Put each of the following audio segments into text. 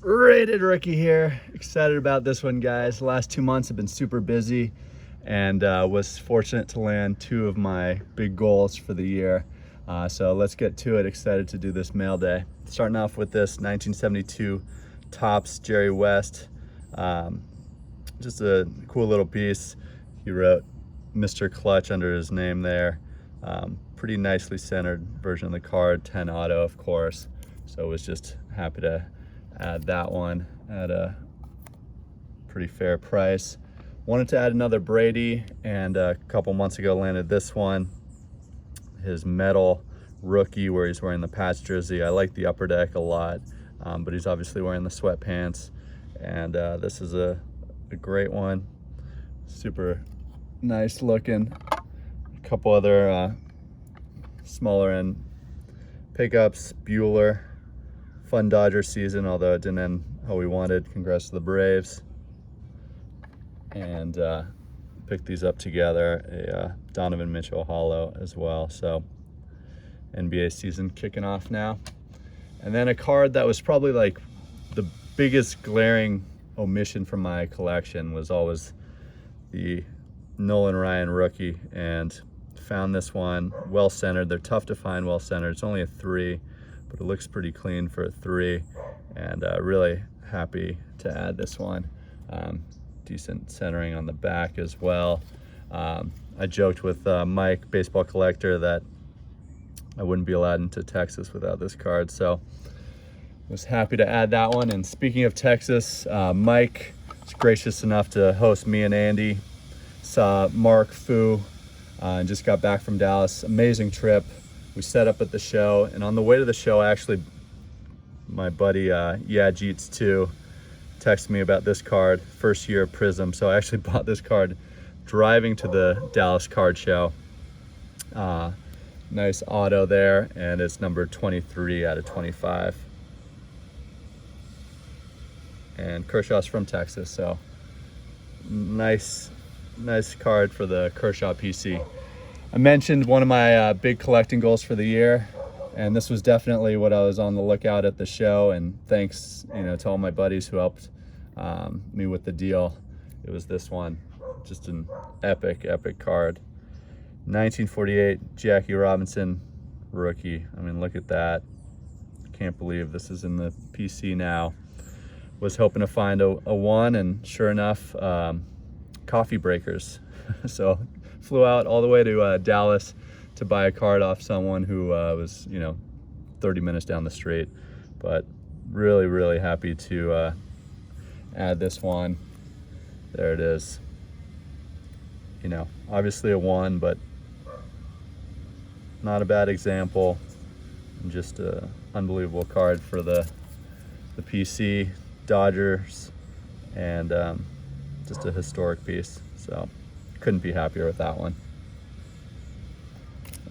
Rated Rookie here. Excited about this one, guys. The last 2 months have been super busy and was fortunate to land 2 of my big goals for the year. So let's get to it. Excited to do this mail day. Starting off with this 1972 Topps Jerry West. Just a cool little piece. He wrote Mr. Clutch under his name there. Pretty nicely centered version of the card, 10 auto, of course. So was just happy to add that one at a pretty fair price. Wanted to add another Brady, and a couple months ago landed this one, his metal rookie, where he's wearing the patch jersey. I like the upper deck a lot, but he's obviously wearing the sweatpants, and this is a great one. Super nice looking. A couple other smaller end pickups. Bueller, fun Dodger season, although it didn't end how we wanted. Congrats to the Braves. And picked these up together, a Donovan Mitchell hollow as well. So NBA season kicking off now. And then a card that was probably like the biggest glaring omission from my collection was always the Nolan Rookie, and found this one well centered. They're tough to find well centered. It's only a 3, but it looks pretty clean for a 3, and really happy to add this one. Decent centering on the back as well. I joked with Mike, baseball collector, that I wouldn't be allowed into Texas without this card, so was happy to add that one. And speaking of Texas, Mike was gracious enough to host me and Andy. Saw Mark Fu and just got back from Dallas. Amazing trip. We set up at the show, and on the way to the show, actually, my buddy Jeets too texted me about this card, first year of Prism. So I actually bought this card driving to the Dallas card show. Nice auto there, and it's number 23 out of 25. And Kershaw's from Texas, so nice card for the Kershaw PC. I mentioned one of my big collecting goals for the year, and this was definitely what I was on the lookout at the show. And thanks, to all my buddies who helped me with the deal. It was this one, just an epic card. 1948 Jackie Robinson rookie. I mean, look at that. Can't believe this is in the PC now. Was hoping to find a 1, and sure enough, coffee breakers. So flew out all the way to Dallas to buy a card off someone who was 30 minutes down the street. But really happy to add this one. There it is. Obviously a 1, but not a bad example. And just a unbelievable card for the PC, Dodgers, and just a historic piece. So couldn't be happier with that one.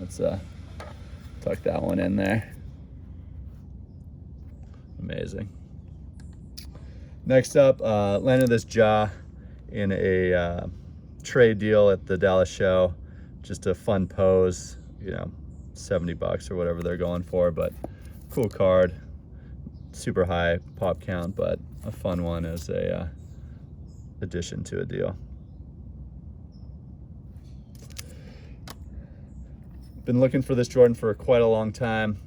Let's tuck that one in there. Amazing. Next up, landed this jaw in a trade deal at the Dallas show. Just a fun pose, $70 or whatever they're going for, but cool card. Super high pop count, but a fun one as a addition to a deal. Been looking for this Jordan for quite a long time.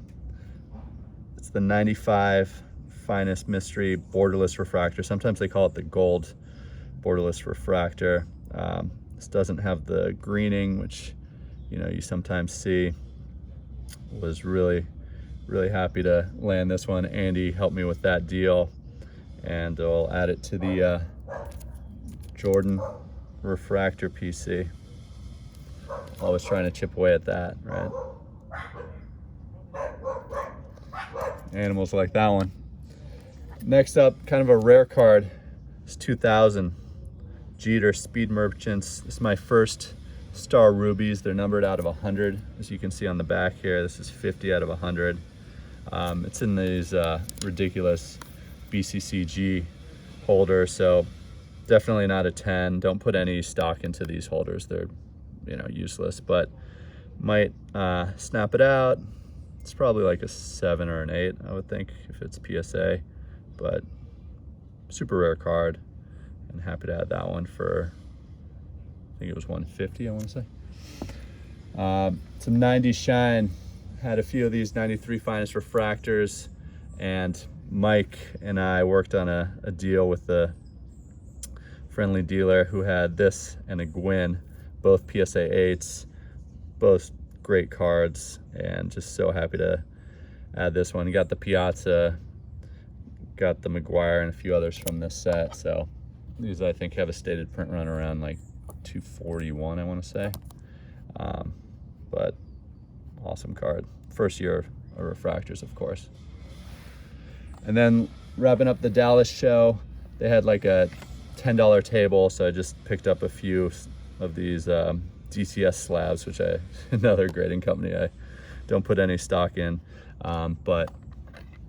It's the 95 Finest Mystery Borderless Refractor. Sometimes they call it the gold borderless refractor. This doesn't have the greening, which you sometimes see. Was really happy to land this one. Andy helped me with that deal, and I'll add it to the Jordan refractor PC. Always trying to chip away at that, right? Animals like that one. Next up, kind of a rare card. It's 2000 Jeter Speed Merchants. This is my first Star Rubies. They're numbered out of 100, as you can see on the back here. This is 50 out of 100. It's in these ridiculous BCCG holders, so definitely not a 10. Don't put any stock into these holders. They're useless, but might snap it out. It's probably like a 7 or an 8, I would think, if it's PSA, but super rare card, and happy to add that one for, I think it was 150, I want to say. Some 90s shine. Had a few of these 93 Finest Refractors, and Mike and I worked on a deal with the friendly dealer who had this and a Gwyn, both PSA 8s, both great cards, and just so happy to add this one. You got the Piazza, got the McGuire, and a few others from this set. So these I think have a stated print run around like 241, I want to say. But awesome card. First year of refractors, of course. And then wrapping up the Dallas show, they had like a $10 table, so I just picked up a few of these DCS slabs, which another grading company I don't put any stock in, but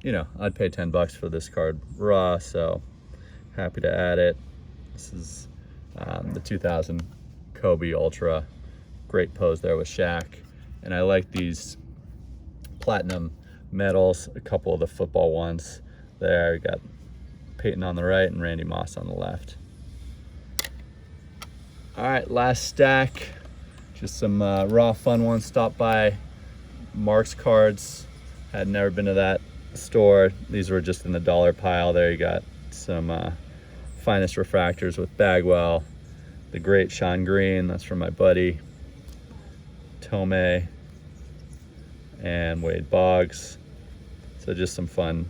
you know, I'd pay 10 bucks for this card raw, so happy to add it. This is the 2000 Kobe Ultra. Great pose there with Shaq. And I like these platinum medals, a couple of the football ones there. You got Peyton on the right and Randy Moss on the left. All right, last stack. Just some raw fun ones. Stopped by Mark's Cards. Had never been to that store. These were just in the dollar pile there. You got some Finest Refractors with Bagwell, the great Sean Green, that's from my buddy, Tomei, and Wade Boggs. So just some fun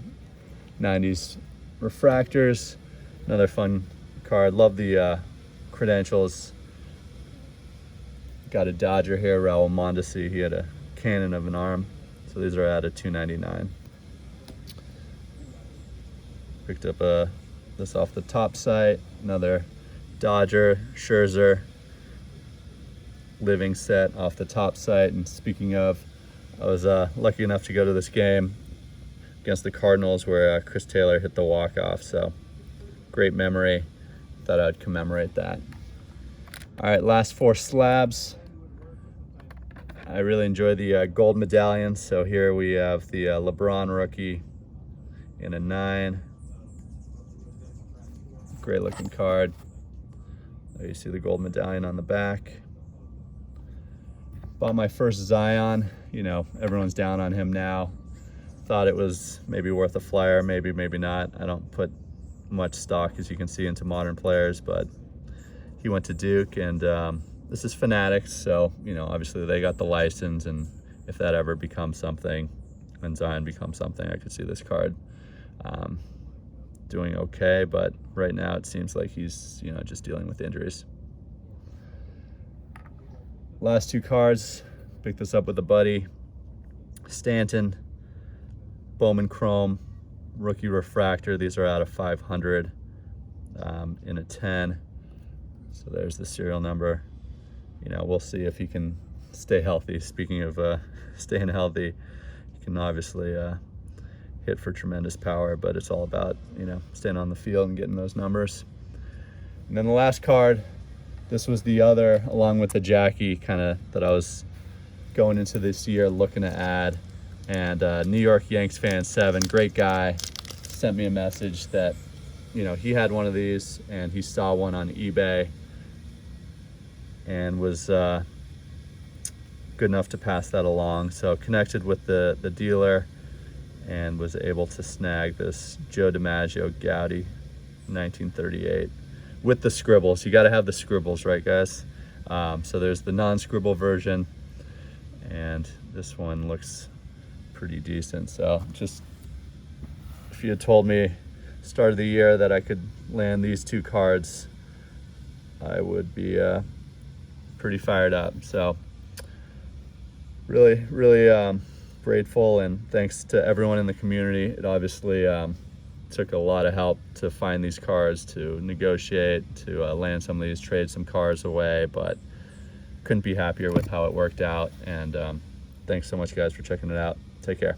90s refractors. Another fun card. Love the credentials. Got a Dodger here, Raul Mondesi. He had a cannon of an arm. So these are at a $2.99. Picked up this off the top site. Another Dodger, Scherzer, living set off the top site. And speaking of, I was lucky enough to go to this game against the Cardinals where Chris Taylor hit the walk-off. So great memory. Thought I'd commemorate that. All right, last four slabs. I really enjoy the gold medallions. So here we have the Lebron Rookie in a 9. Great looking card. There you see the gold medallion on the back. Bought my first Zion. You know, everyone's down on him now. Thought it was maybe worth a flyer, maybe not. I don't put much stock, as you can see, into modern players, but he went to Duke, and this is Fanatics, so you know, obviously they got the license, and if that ever becomes something, and Zion becomes something, I could see this card doing okay, but right now it seems like he's, you know, just dealing with injuries. Last two cards, picked this up with a buddy. Stanton, Bowman Chrome, Rookie Refractor. These are out of 500 in a 10. So there's the serial number. You know, we'll see if he can stay healthy. Speaking of staying healthy, he can obviously hit for tremendous power, but it's all about, you know, staying on the field and getting those numbers. And then the last card, this was the other, along with the Jackie, kind of that I was going into this year looking to add. And New York Yanks fan 7, great guy, sent me a message that, you know, he had one of these and he saw one on eBay and was good enough to pass that along. So connected with the dealer and was able to snag this Joe DiMaggio Gaudy 1938 with the scribbles. You got to have the scribbles, right, guys? So there's the non-scribble version, and this one looks pretty decent. So just, if you had told me start of the year that I could land these two cards, I would be pretty fired up. So really grateful, and thanks to everyone in the community. It obviously took a lot of help to find these cards, to negotiate, to land some of these, trade some cars away, but couldn't be happier with how it worked out. And thanks so much, guys, for checking it out. Take care.